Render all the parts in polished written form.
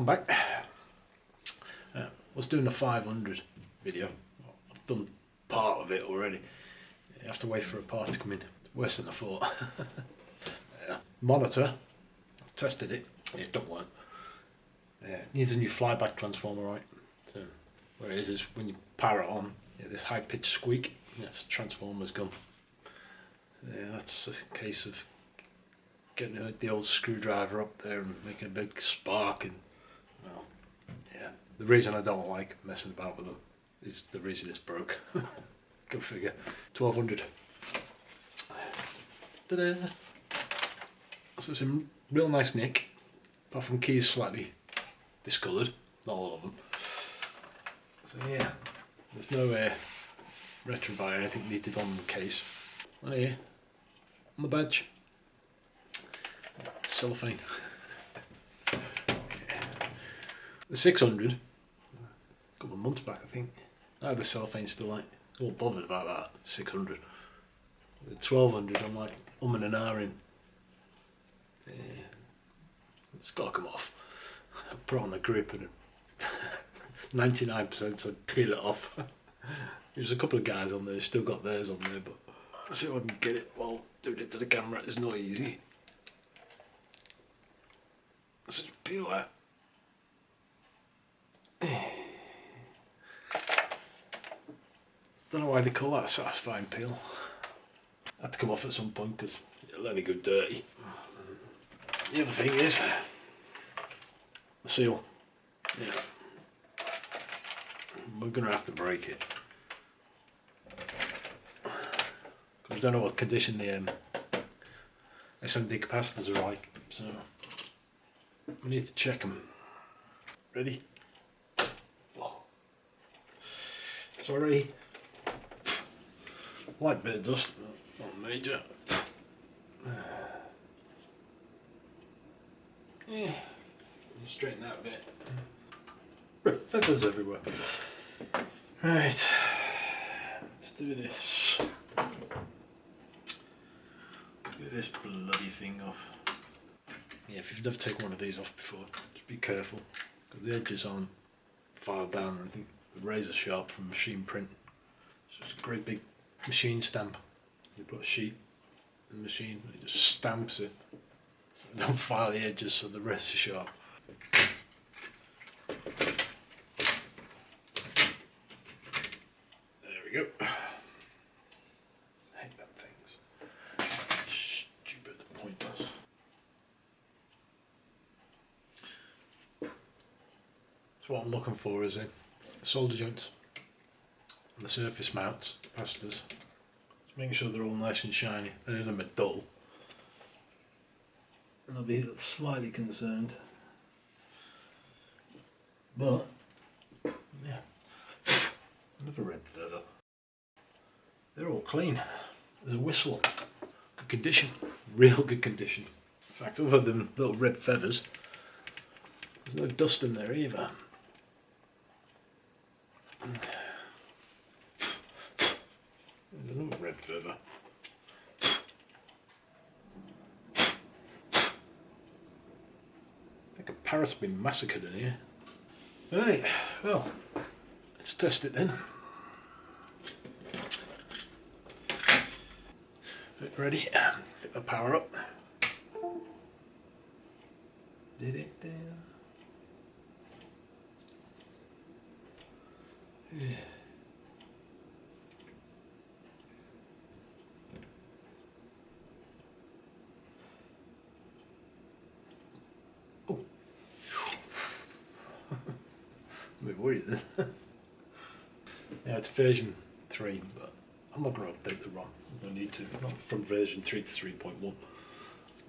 back. Was doing a 500 video. I've done part of it already. You have to wait for a part to come in. Worse than I thought. Yeah. Monitor. I've tested it. It don't work. Yeah. Needs a new flyback transformer, right? So where it is when you power it on, this high pitched squeak. Yes, transformer's gone. So yeah, that's a case of getting the old screwdriver up there and making a big spark, and well, yeah. The reason I don't like messing about with them is the reason it's broke. Go figure. 1200. Ta-da! So it's in real nice nick, apart from keys slightly discoloured, not all of them. So yeah, there's no retro buy or anything needed on the case. And here, on the badge, cellophane. The 600, a couple of months back I think, I had the cellophane still like, all bothered about that, 600. The 1200 I'm like, and an ahhing. Yeah, it's got to come off. I put on a grip and 99% I'd peel it off. There's a couple of guys on there who still got theirs on there, but let's see if I can get it while doing it to the camera. It's not easy. Let's just peel that. Don't know why they call that a satisfying peel. Had to come off at some point because it'll only go dirty. The other thing is the seal. Yeah, we're gonna have to break it. We don't know what condition the SMD capacitors are like, so we need to check them. Ready? Oh. It's already light bit of dust, not major. Yeah, straighten that a bit. Feathers everywhere. Right, let's do this. Get this bloody thing off. Yeah, if you've never taken one of these off before, just be careful, because the edges aren't filed down. I think the razor sharp from machine print. So it's a great big machine stamp. You put a sheet in the machine, it just stamps it. So don't file the edges so the rest is sharp. There we go. I hate them things. Stupid pointless. So what I'm looking for is a solder joints and the surface mounts, capacitors. Just making sure they're all nice and shiny. Any of them are dull. And I'll be slightly concerned. But yeah, another red feather. They're all clean. There's a whistle. Good condition. Real good condition. In fact, other than little red feathers, there's no dust in there either. There's another red feather. I think a parrot's been massacred in here. Right, well, let's test it then. Ready? Get the power up. Did it there? Yeah. Oh. I'm a bit worried then. Yeah, it's version 3, but I'm not going to update the ROM. I don't need to. Not from version 3 to 3.1.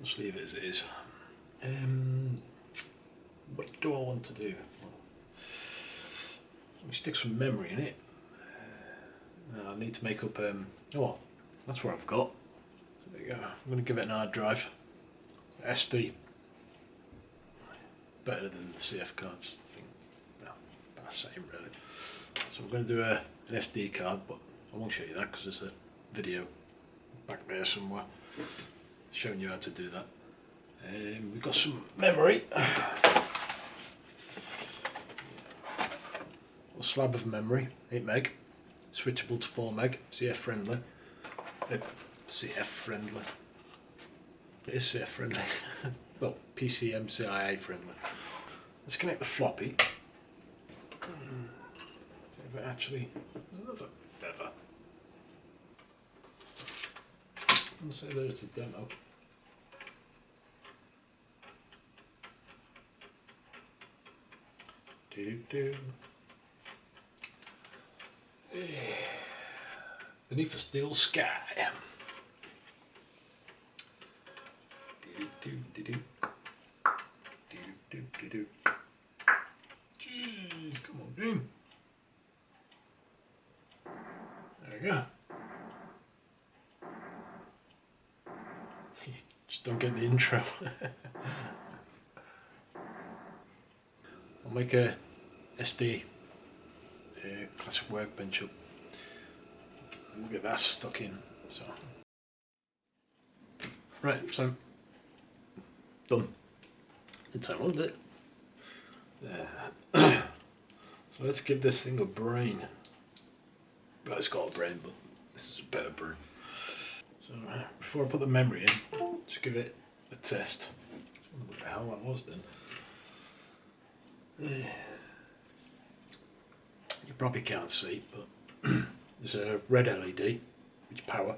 Just leave it as it is. What do I want to do? Let me stick some memory in it. I need to make up. Oh, that's what I've got. So there you go. I'm going to give it an hard drive. SD. Better than the CF cards. I think. No, about the same really. So we're going to do an SD card, but I won't show you that because there's a video back there somewhere showing you how to do that. We've got some memory. slab of memory, 8 meg, switchable to 4 meg, CF friendly. CF friendly. It is CF friendly. Well, PCMCIA friendly. Let's connect the floppy. See if it actually. Another feather. And so there's the demo. Beneath a still sky. Jeez, come on, game. There we go. Just don't get the intro. I'll make a SD classic workbench up. We'll get that stuck in. So right, so done. It's a little bit. Yeah. So let's give this thing a brain. Well, it's got a brain, but this is a better brain. So before I put the memory in, just give it a test. I wonder what the hell that was then. You probably can't see, but there's a red LED, which is power,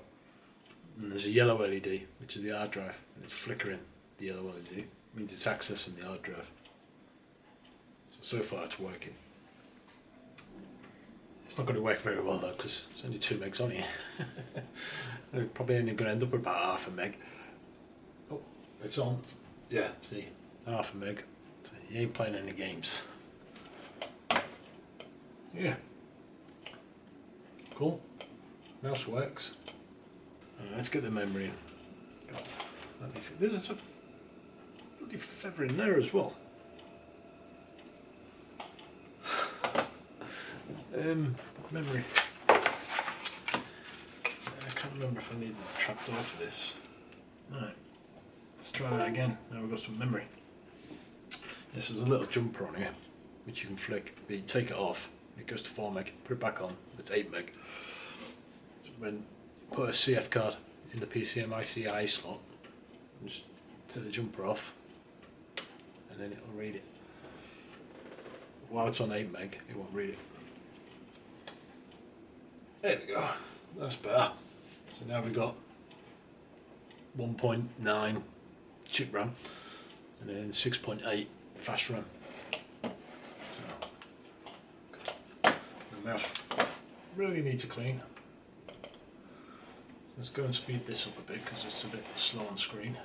and there's a yellow LED, which is the hard drive, and it's flickering. The yellow LED means it's accessing the hard drive. So far it's working. It's not going to work very well though, because it's only 2 megs on here. They're probably only going to end up with about half a meg. Oh, it's on. Yeah, see, half a meg. So you ain't playing any games. Yeah. Cool. Mouse works. Let's get the memory in. Oh, there's a bloody feather in there as well. Memory. I can't remember if I needed the trapdoor for this. Alright, let's try that again. Now we've got some memory. This is a little jumper on here, which you can flick. But you take it off, it goes to 4 meg, put it back on, it's 8 meg. So when you put a CF card in the PCMICI slot, just take the jumper off, and then it'll read it. While it's on 8 meg, it won't read it. There we go, that's better. So now we've got 1.9 chip RAM and then 6.8 fast RAM. So the mouse really needs to clean. Let's go and speed this up a bit because it's a bit slow on screen.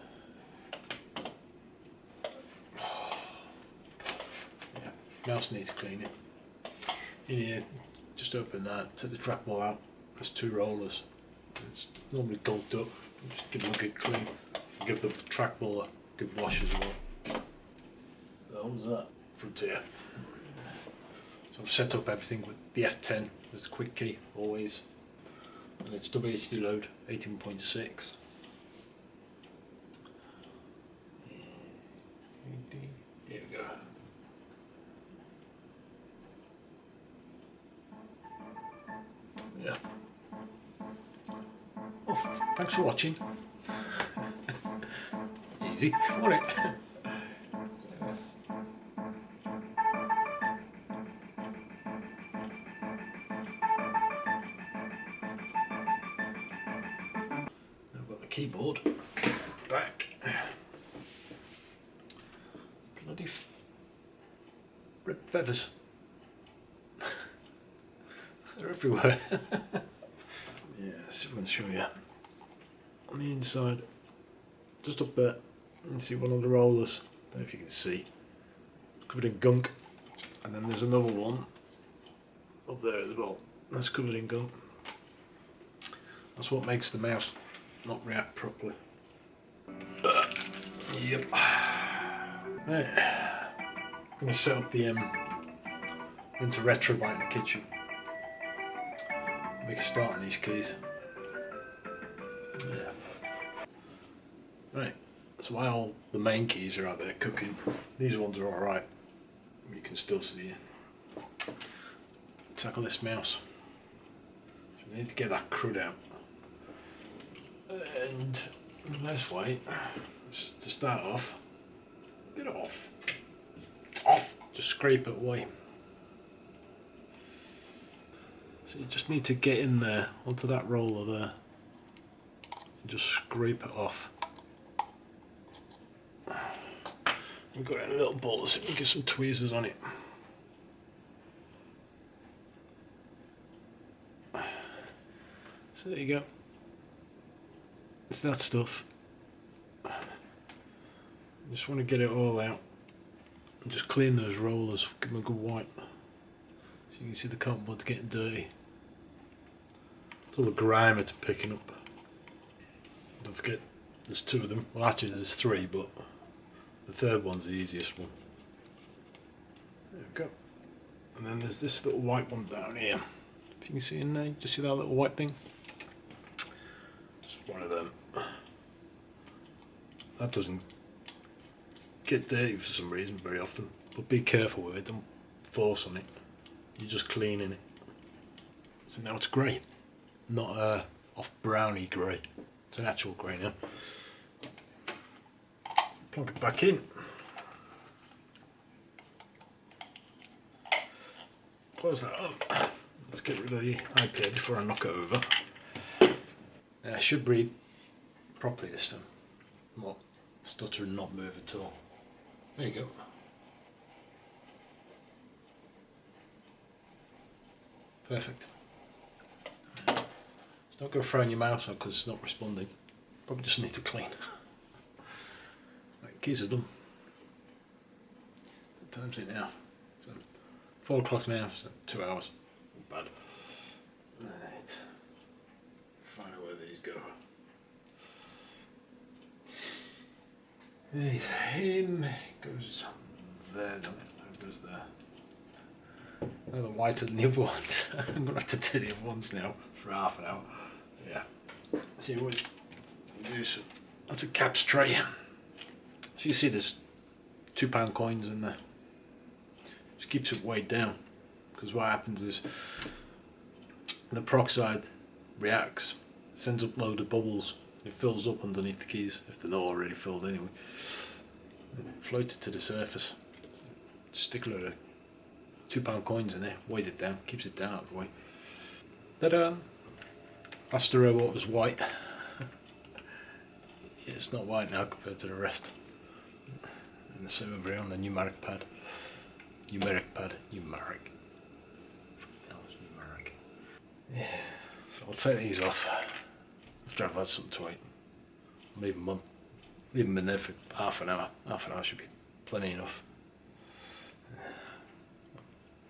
Yeah, mouse needs cleaning. In here, just open that, take the trackball out. There's 2 rollers. It's normally gulped up. Just give them a good clean. Give the trackball a good wash as well. What was that? Frontier. So I've set up everything with the F10 as a quick key, always. And it's WHD load 18.6. Here we go. Yeah. Oh, thanks for watching. Easy, wasn't it? I've got the keyboard back. Bloody red feathers. They're everywhere. Yeah, see if I can show you. On the inside, just up there, you can see one of the rollers. I don't know if you can see. It's covered in gunk. And then there's another one up there as well. That's covered in gunk. That's what makes the mouse not react properly. Yep. Right. I'm going to set up the into retro light in the kitchen. Make a start on these keys. Yeah. Right, so while the main keys are out there cooking, these ones are alright. You can still see it. tackle this mouse. So we need to get that crud out. And the best way is to start off, get it off. It's off. Just scrape it away. So you just need to get in there onto that roller there and just scrape it off. We've got it in a little bowl so we can get some tweezers on it. So there you go. It's that stuff. Just want to get it all out and just clean those rollers, give them a good wipe. So you can see the cotton bud's getting dirty. It's all the grime it's picking up. Don't forget there's two of them. Well, actually there's three, but the third one's the easiest one. There we go. And then there's this little white one down here. If you can see in there, just see that little white thing? Just one of them. That doesn't get dirty for some reason very often, but be careful with it, don't force on it. You're just cleaning it. So now it's grey, not off browny grey. It's an actual grey now. Plonk it back in. Close that up. Let's get rid of the IPA before I knock it over. Now I should breathe properly this time. Not stutter and not move at all. There you go. Perfect. Just don't go throwing your mouse out because it's not responding. Probably just need to clean. Right, keys are done. What time's it now? So 4 o'clock now, so 2 hours. Not bad. Right. Find out where these go. Right, him goes there, doesn't it? That goes there. They're the whiter than the other ones. I'm going to have to do the other ones now for half an hour. Yeah. See what we do. So that's a caps tray. So you see there's £2 coins in there. Just keeps it weighed down. Because what happens is the peroxide reacts, sends up load of bubbles. It fills up underneath the keys, if they're not already filled anyway. Then it floats it to the surface. Just stick a load of £2 coins in there, weighs it down, keeps it down out of the way. Ta-da! That's the robot was white. It's not white now compared to the rest. And the same over here on the numeric pad. Numeric. Yeah. So I'll take these off after I've had something to eat. Leave them in there for half an hour. Half an hour should be plenty enough.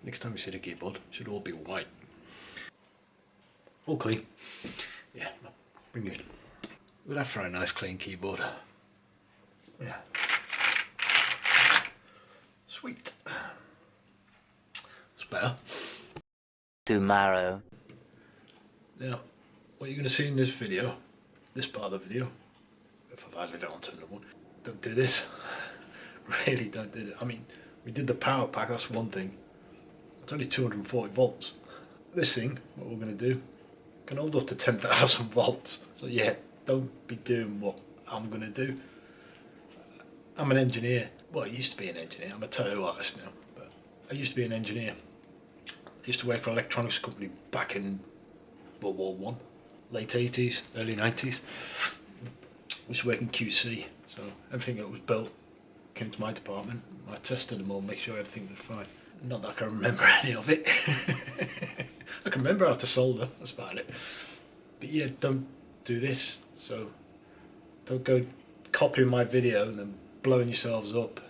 Next time you see the keyboard, it should all be white. All clean. Yeah, bring you in. We'd have for a nice clean keyboard. Yeah. Sweet. It's better. Tomorrow. Now, what you're going to see in this video, this part of the video, if I've added it onto another one, don't do this. Really don't do it. I mean, we did the power pack, that's one thing. It's only 240 volts. This thing, what we're going to do, can hold up to 10,000 volts. So yeah, don't be doing what I'm going to do. I'm an engineer. Well, I used to be an engineer. I'm a tattoo artist now, but I used to be an engineer. I used to work for an electronics company back in World War One, late 80s, early 90s. I used to work in QC, so everything that was built came to my department. I tested them all, make sure everything was fine. Not that I can remember any of it. I can remember how to solder, that's about it. But yeah, don't do this. So don't go copying my video and then blowing yourselves up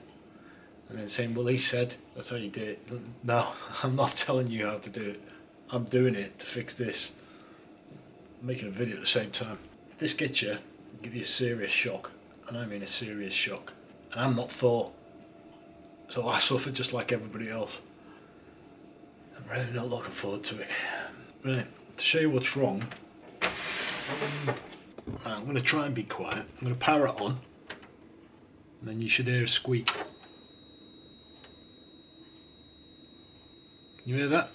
and then saying, well, he said that's how you do it. No, I'm not telling you how to do it. I'm doing it to fix this. I'm making a video at the same time. If this gets you, it'll give you a serious shock, and I mean a serious shock. And I'm not Thor, so I suffer just like everybody else. I'm really not looking forward to it. Right, to show you what's wrong, I'm going to try and be quiet. I'm going to power it on, and then you should hear a squeak. Can you hear that?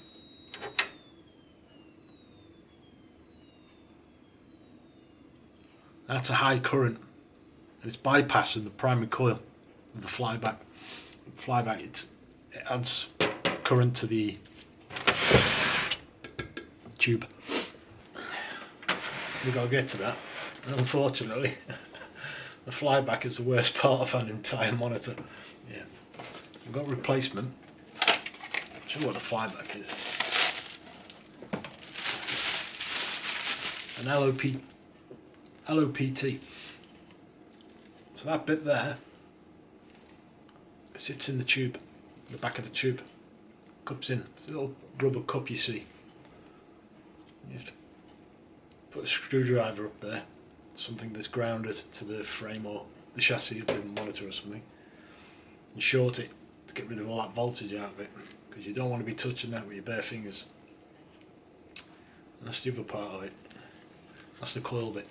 That's a high current, and it's bypassing the primary coil of the flyback. It adds current to the tube. We've got to get to that, and unfortunately the flyback is the worst part of an entire monitor. Yeah, we've got replacement. I'll show you what the flyback is. An LOPT. So that bit there sits in the tube, the back of the tube. Cups in. It's a little rubber cup you see. You have to put a screwdriver up there, something that's grounded to the frame or the chassis of the monitor or something, and short it to get rid of all that voltage out of it, because you don't want to be touching that with your bare fingers. And that's the other part of it. That's the coil bit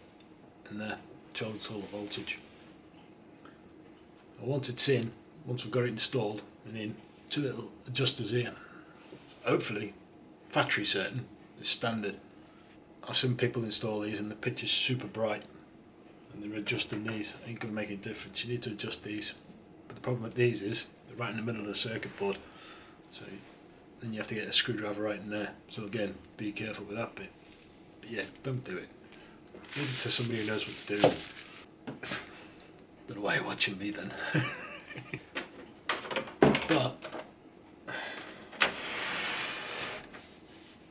in there, which all the voltage. And once it's in, once we've got it installed and in, two little adjusters here. Hopefully, factory certain, is standard. I've seen people install these and the picture's super bright, and they're adjusting these. Ain't going to make a difference. You need to adjust these. But the problem with these is they're right in the middle of the circuit board, so then you have to get a screwdriver right in there. So again, be careful with that bit. But yeah, don't do it. Leave it to somebody who knows what to do. Don't know why you're watching me then. But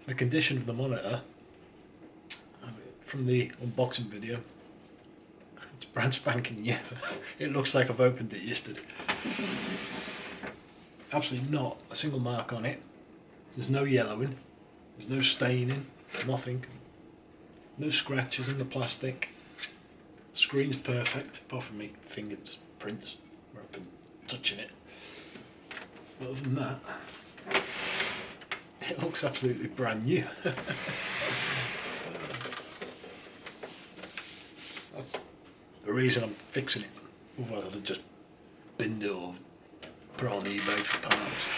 the condition of the monitor from the unboxing video, it's brand spanking new. It looks like I've opened it yesterday. Absolutely not a single mark on it. There's no yellowing, there's no staining, nothing. No scratches in the plastic. Screen's perfect, apart from me fingerprints where I've been touching it. But other than that, it looks absolutely brand new. That's the reason I'm fixing it. Otherwise I'd have just binned it or put it on eBay for parts.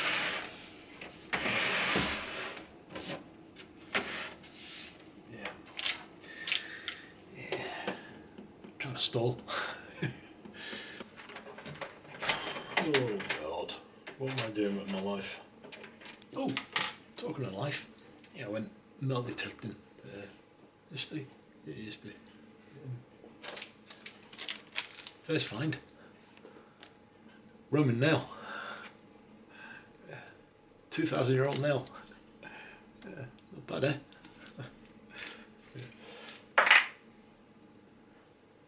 Trying to stall. Oh God, what am I doing with my life? Oh, talking of life, yeah, I went metal detecting yesterday. Yeah, yesterday. First find, Roman nail. 2,000-year-old nail. Not bad, eh?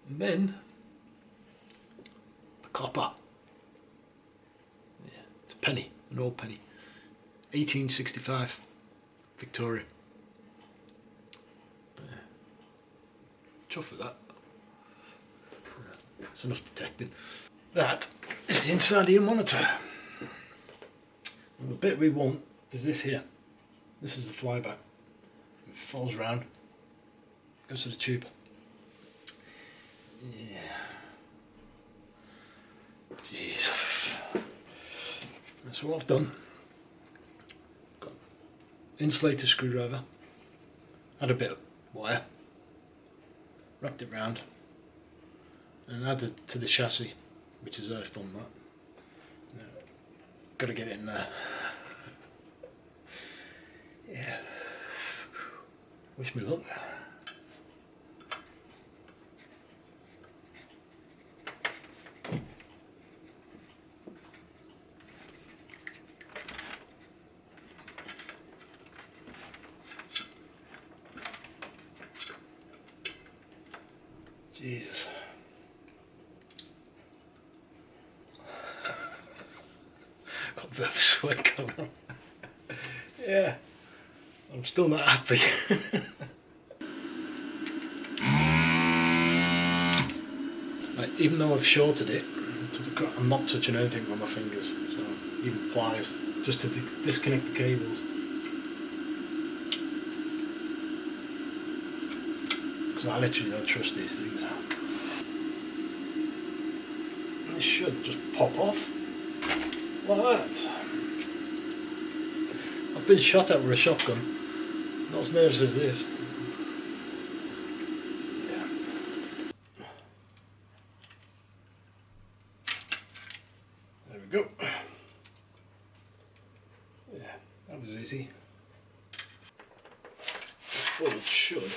And then a copper. Yeah, it's a penny, an old penny. 1865, Victoria. Chuffed with that. It's enough detecting. That is the inside of your monitor. And the bit we want is this here. This is the flyback. It falls round, goes to the tube. Yeah. Jeez. That's what I've done. Got insulator screwdriver. Had a bit of wire. Wrapped it round. And added to the chassis, which is earthed on that. Now, gotta get it in there. Yeah. Wish me luck. Jesus. Got a bit of sweat coming on. Yeah, I'm still not happy. Right, even though I've shorted it, I'm not touching anything with my fingers, so even pliers, just to disconnect the cables. Because I literally don't trust these things. This should just pop off like that. I've been shot at with a shotgun, not as nervous as this. Yeah. go. Yeah, that was easy. This bolt should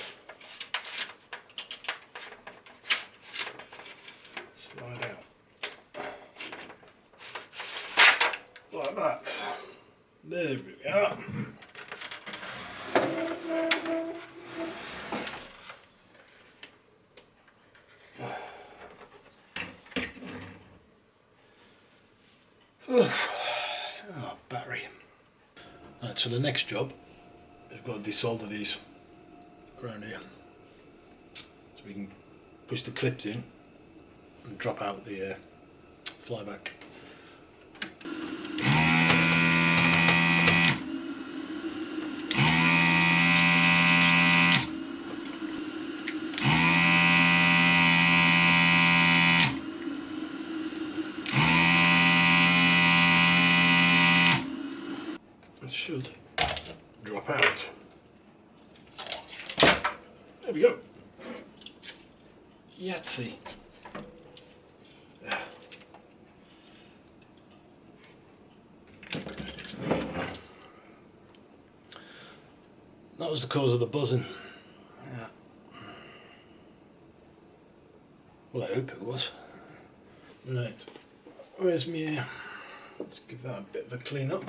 slide out like that. There we are. Oh, battery. Right, so the next job, we've got to desolder these around here. So we can push the clips in and drop out the flyback. It should drop out. There we go. Yahtzee. That was the cause of the buzzing. Yeah. Well, I hope it was. Right. Where's me? Let's give that a bit of a clean up.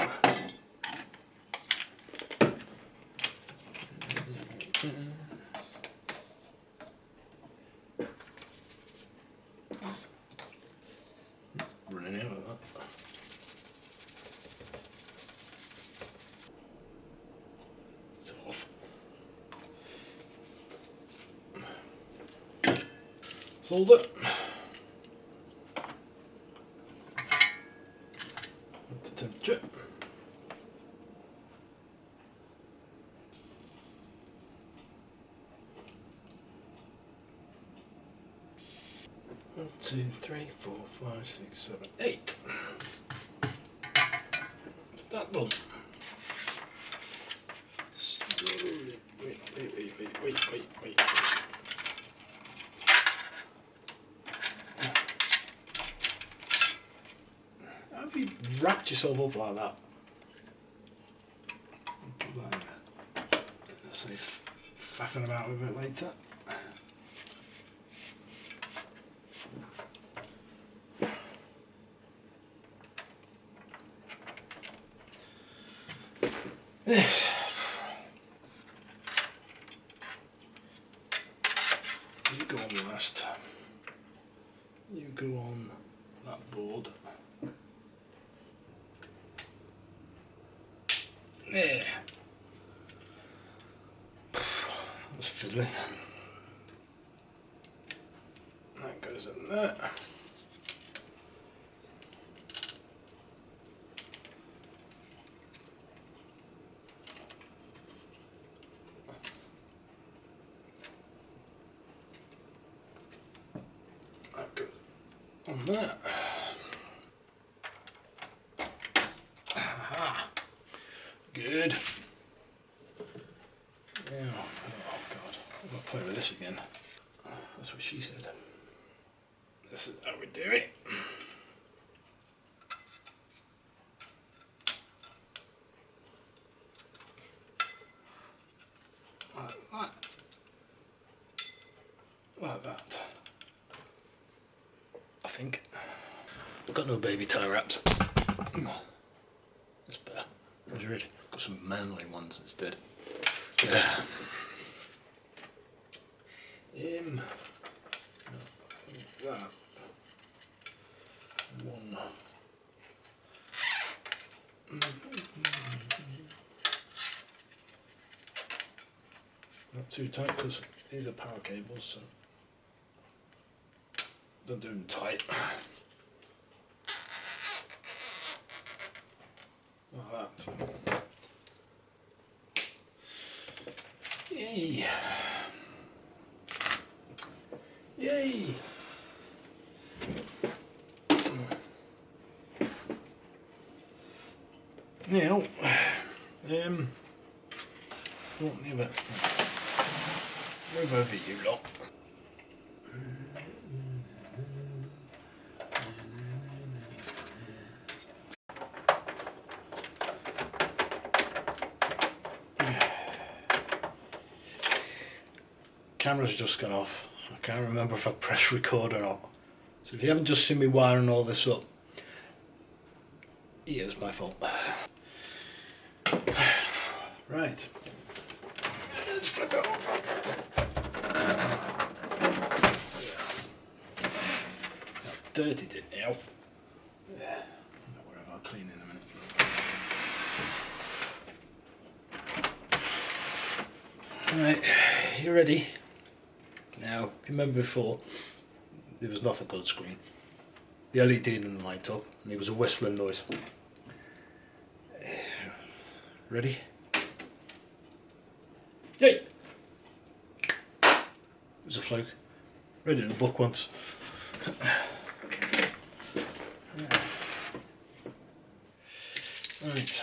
Running out of that. It's off. Solder. Up to temperature. One, two, three, 4, 5, 6, 7, 8. What's that done? Slowly. Wait. How have you wrapped yourself up like that? Let's say faffing about with it later. Yes. You go on last. You go on that board. There. That was fiddly. That goes in there. That goes on that. Aha. Good. Now, oh God, I've got to play with this again. That's what she said. This is how we do it. Like that. Like that. I think. I've got no baby tie wraps. That's better. Where's your red? Got some manly ones instead. Yeah. That. One. Not too tight because these are power cables, so don't do them tight. Like that. Yay! Yay! Now, what never move over you lot. camera's just gone off. I can't remember if I pressed record or not. So if you haven't just seen me wiring all this up, yeah, it was my fault. Right. Let's flip it over. I've dirtied it now. Yeah. Whatever, I'll clean in a minute. Right, you ready? Now, if you remember before, there was nothing called screen. The LED didn't light up, and there was a whistling noise. Ready? Hey! It was a fluke. Read it in a book once. Right.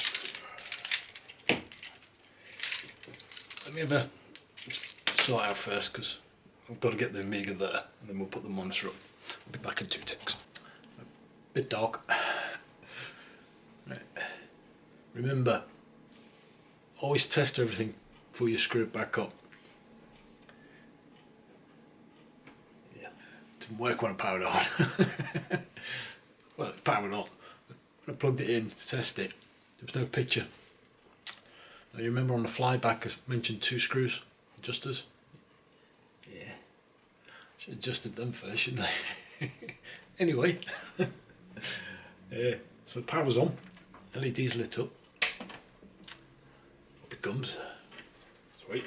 Let me have a sort out first, because I've got to get the Amiga there, and then we'll put the monitor up. I'll be back in 2 ticks. A bit dark. Right. Remember, always test everything before you screw it back up. Yeah. It didn't work when I powered on. Well, it powered on. When I plugged it in to test it, there was no picture. Now, you remember on the flyback I mentioned 2 screws, adjusters? Yeah. Should have adjusted them first, shouldn't I? Anyway. Yeah. So the power's on. LED's lit up. Up it comes. Sweet.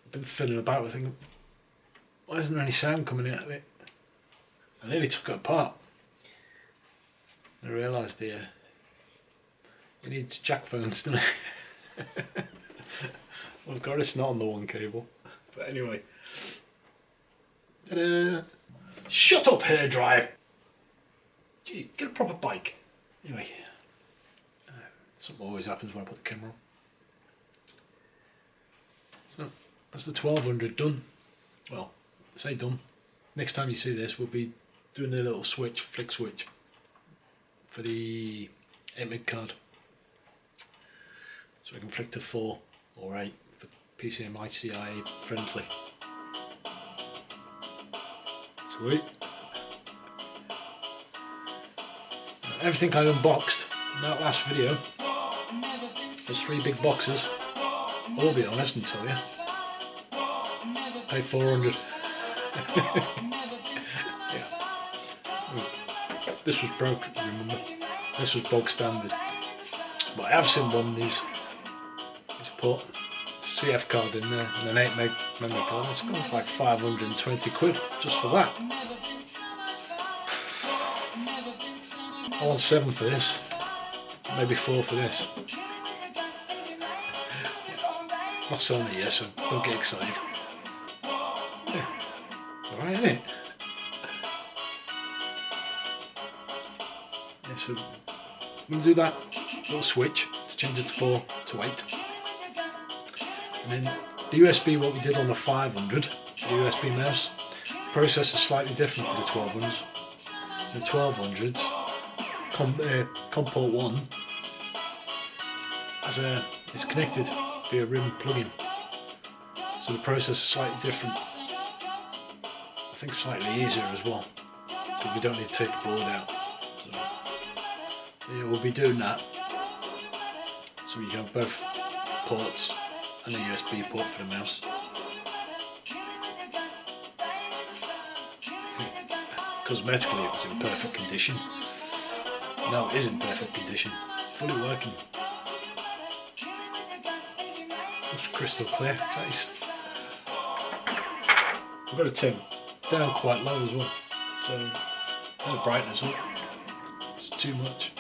I've been fiddling about with thinking, why isn't there any sound coming out of it? I nearly took it apart. I realised it needs jack phones, doesn't it? Well, of course it's not on the one cable. But anyway. Ta-da! Shut up, hairdryer! Gee, get a proper bike. Anyway. Something always happens when I put the camera on. So, that's the 1200 done. Well, I say done. Next time you see this, we'll be doing the little switch, flick switch, for the 8 card. So we can flick to 4 or 8 for PCMI CIA friendly. Sweet. Everything I unboxed in that last video, there's 3 big boxes. I'll be honest and tell you, paid 400. Yeah. This was broke, remember? This was bog standard. But I have seen one of these. It's put CF card in there and an 8 meg memory card. It's gone for like 520 quid just for that. I want 7 for this, maybe 4 for this. Not selling it yet, so don't get excited. Yeah. Alright, isn't it? Yeah, so I'm going to do that little switch to change it to 4 to 8. And then the USB, what we did on the 500, the USB mouse, process is slightly different for the 1200s. The 1200s, COM port 1 is connected via RIM plugin, so the process is slightly different. I think slightly easier as well, because we don't need to take the board out. So yeah, we'll be doing that, so you can have both ports and a USB port for the mouse. Cosmetically it was in perfect condition. Now it is in perfect condition, fully working. Looks crystal clear, taste. I've got to turn down quite low as well, so turn the brightness up. It's too much.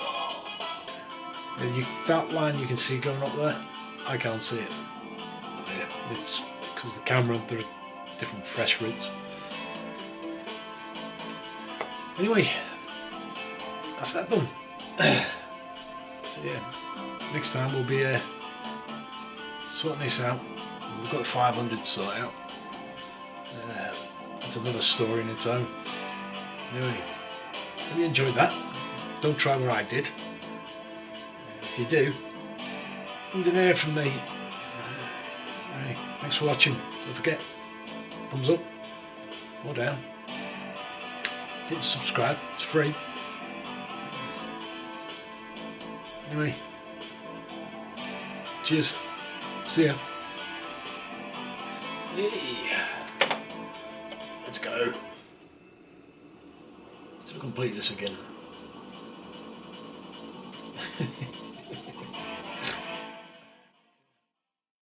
And that line you can see going up there, I can't see it. Yeah, it's because the camera, there are different fresh rates. Anyway, that's that done. So yeah, next time we'll be sorting this out. We've got the 500 sorted out. It's another story in its own. Anyway, hope you enjoyed that. Don't try what I did. If you do, you didn't hear from me. Thanks Thanks for watching. Don't forget, thumbs up or down. Hit subscribe, it's free. Anyway, cheers. See ya. Yay. Let's go. Let's complete this again.